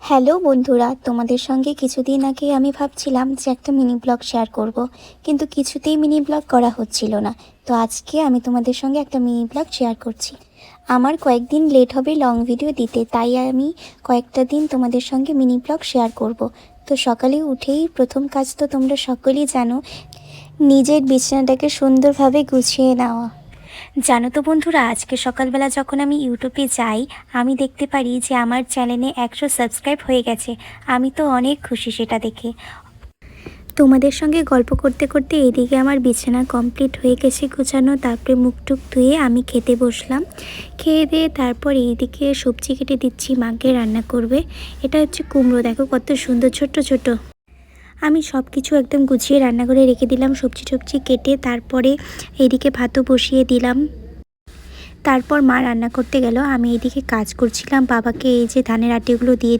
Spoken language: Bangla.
হ্যালো বন্ধুরা, তোমাদের সঙ্গে কিছুদিন আগে আমি ভাবছিলাম যে একটা মিনি ব্লগ শেয়ার করব, কিন্তু কিছুতেই মিনি ব্লগ করা হচ্ছিল না। তো আজকে আমি তোমাদের সঙ্গে একটা মিনি ব্লগ শেয়ার করছি। আমার কয়েকদিন লেট হবে লং ভিডিও দিতে, তাই আমি কয়েকটা দিন তোমাদের সঙ্গে মিনি ব্লগ শেয়ার করব। তো সকালে উঠেই প্রথম কাজ তো তোমরা সকলেই জানো, নিজের বিছানাটাকে সুন্দরভাবে গুছিয়ে নেওয়া। জানো তো বন্ধুরা, আজকে সকালবেলা যখন আমি ইউটিউবে যাই, আমি দেখতে পারি যে আমার চ্যানেলে 100 সাবস্ক্রাইব হয়ে গেছে। আমি তো অনেক খুশি সেটা দেখে। তোমাদের সঙ্গে গল্প করতে করতে এদিকে আমার বিছানা কমপ্লিট হয়ে গেছে গুছানো। তারপরে মুখ টুক ধুয়ে আমি খেতে বসলাম। খেয়ে দিয়ে তারপর এইদিকে সবজি কেটে দিচ্ছি, মাকে রান্না করবে। এটা হচ্ছে কুমড়ো, দেখো কত সুন্দর ছোট্ট ছোট। আমি সব কিছু একদম গুছিয়ে রান্না করে রেখে দিলাম, সবজি টবজি কেটে। তারপরে এদিকে ভাতও বসিয়ে দিলাম। তারপর মা রান্না করতে গেল, আমি এদিকে কাজ করছিলাম। বাবাকে এই যে ধানের আটিগুলো দিয়ে